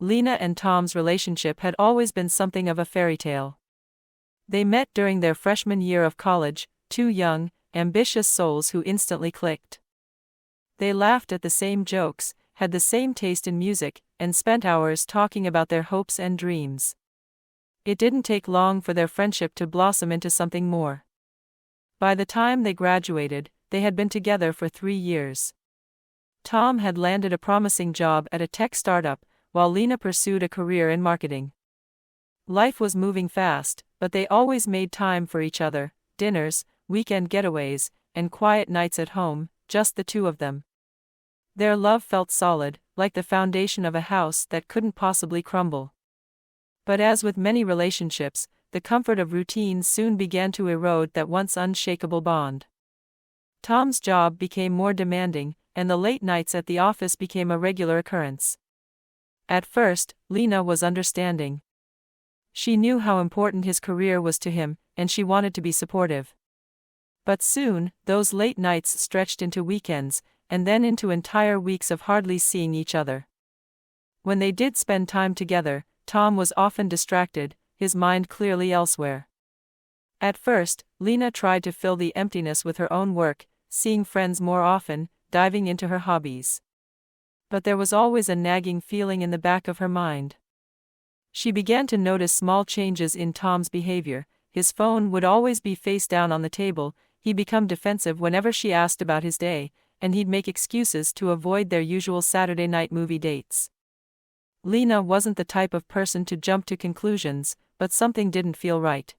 Lena and Tom's relationship had always been something of a fairy tale. They met during their freshman year of college, two young, ambitious souls who instantly clicked. They laughed at the same jokes, had the same taste in music, and spent hours talking about their hopes and dreams. It didn't take long for their friendship to blossom into something more. By the time they graduated, they had been together for 3 years. Tom had landed a promising job at a tech startup, while Lena pursued a career in marketing. Life was moving fast, but they always made time for each other: dinners, weekend getaways, and quiet nights at home, just the two of them. Their love felt solid, like the foundation of a house that couldn't possibly crumble. But as with many relationships, the comfort of routine soon began to erode that once unshakable bond. Tom's job became more demanding, and the late nights at the office became a regular occurrence. At first, Lena was understanding. She knew how important his career was to him, and she wanted to be supportive. But soon, those late nights stretched into weekends, and then into entire weeks of hardly seeing each other. When they did spend time together, Tom was often distracted, his mind clearly elsewhere. At first, Lena tried to fill the emptiness with her own work, seeing friends more often, diving into her hobbies. But there was always a nagging feeling in the back of her mind. She began to notice small changes in Tom's behavior. His phone would always be face down on the table, he'd become defensive whenever she asked about his day, and he'd make excuses to avoid their usual Saturday night movie dates. Lena wasn't the type of person to jump to conclusions, but something didn't feel right.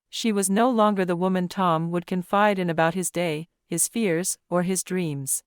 She was no longer the woman Tom would confide in about his day, his fears, or his dreams.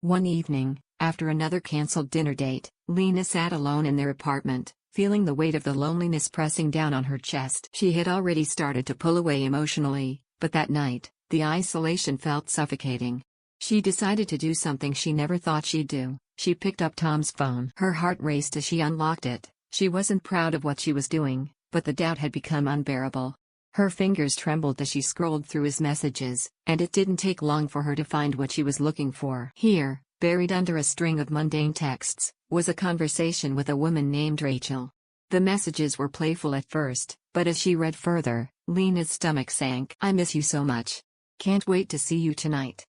One evening, after another canceled dinner date, Lena sat alone in their apartment, feeling the weight of the loneliness pressing down on her chest. She had already started to pull away emotionally, but that night, the isolation felt suffocating. She decided to do something she never thought she'd do. She picked up Tom's phone. Her heart raced as she unlocked it. She wasn't proud of what she was doing, but the doubt had become unbearable. Her fingers trembled as she scrolled through his messages, and it didn't take long for her to find what she was looking for. Here, buried under a string of mundane texts, was a conversation with a woman named Rachel. The messages were playful at first, but as she read further, Lena's stomach sank. "I miss you so much. Can't wait to see you tonight.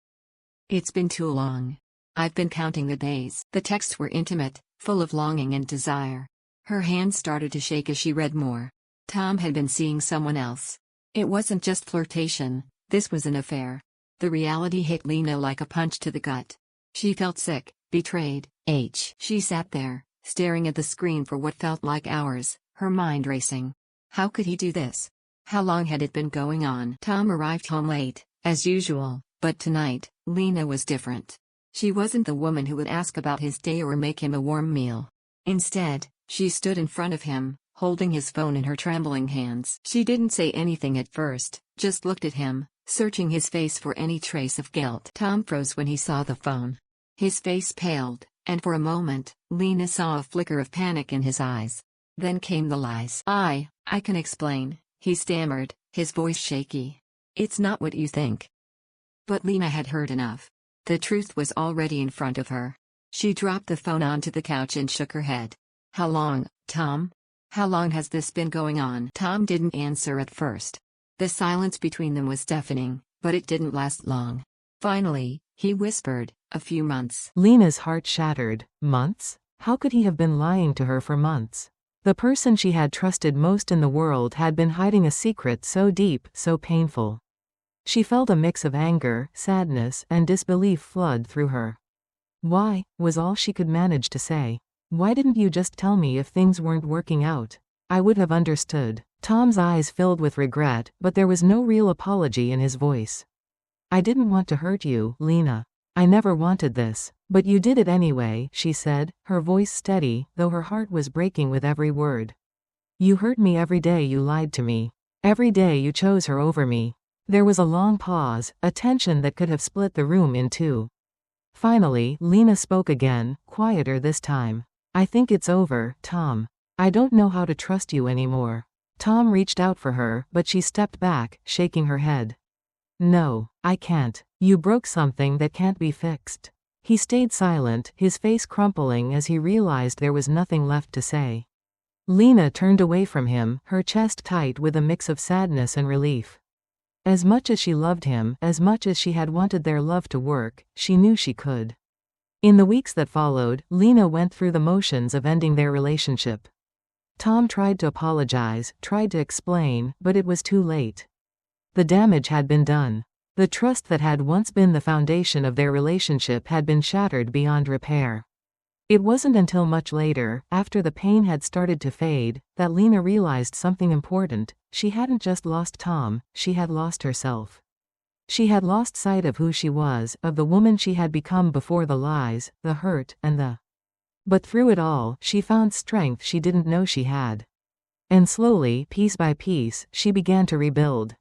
It's been too long. I've been counting the days." The texts were intimate, full of longing and desire. Her hands started to shake as she read more. Tom had been seeing someone else. It wasn't just flirtation, this was an affair. The reality hit Lena like a punch to the gut. She felt sick, betrayed. She sat there, staring at the screen for what felt like hours, her mind racing. How could he do this? How long had it been going on? Tom arrived home late, as usual, but tonight, Lena was different. She wasn't the woman who would ask about his day or make him a warm meal. Instead, she stood in front of him, holding his phone in her trembling hands. She didn't say anything at first, just looked at him, searching his face for any trace of guilt. Tom froze when he saw the phone. His face paled, and for a moment, Lena saw a flicker of panic in his eyes. Then came the lies. I can explain," he stammered, his voice shaky. "It's not what you think." But Lena had heard enough. The truth was already in front of her. She dropped the phone onto the couch and shook her head. "How long, Tom? How long has this been going on?" Tom didn't answer at first. The silence between them was deafening, but it didn't last long. Finally, he whispered, "A few months." Lena's heart shattered. Months? How could he have been lying to her for months? The person she had trusted most in the world had been hiding a secret so deep, so painful. She felt a mix of anger, sadness, and disbelief flood through her. "Why?" was all she could manage to say. "Why didn't you just tell me if things weren't working out? I would have understood." Tom's eyes filled with regret, but there was no real apology in his voice. "I didn't want to hurt you, Lena. I never wanted this, but you did it anyway," she said, her voice steady, though her heart was breaking with every word. "You hurt me every day you lied to me. Every day you chose her over me." There was a long pause, a tension that could have split the room in two. Finally, Lena spoke again, quieter this time. "I think it's over, Tom. I don't know how to trust you anymore." Tom reached out for her, but she stepped back, shaking her head. "No, I can't. You broke something that can't be fixed. He stayed silent, his face crumpling as he realized there was nothing left to say. Lena turned away from him, her chest tight with a mix of sadness and relief. As much as she loved him, as much as she had wanted their love to work, she knew she could. In the weeks that followed, Lena went through the motions of ending their relationship. Tom tried to apologize, tried to explain, but it was too late. The damage had been done. The trust that had once been the foundation of their relationship had been shattered beyond repair. It wasn't until much later, after the pain had started to fade, that Lena realized something important. She hadn't just lost Tom, she had lost herself. She had lost sight of who she was, of the woman she had become before the lies, the hurt, and the... But through it all, she found strength she didn't know she had. And slowly, piece by piece, she began to rebuild.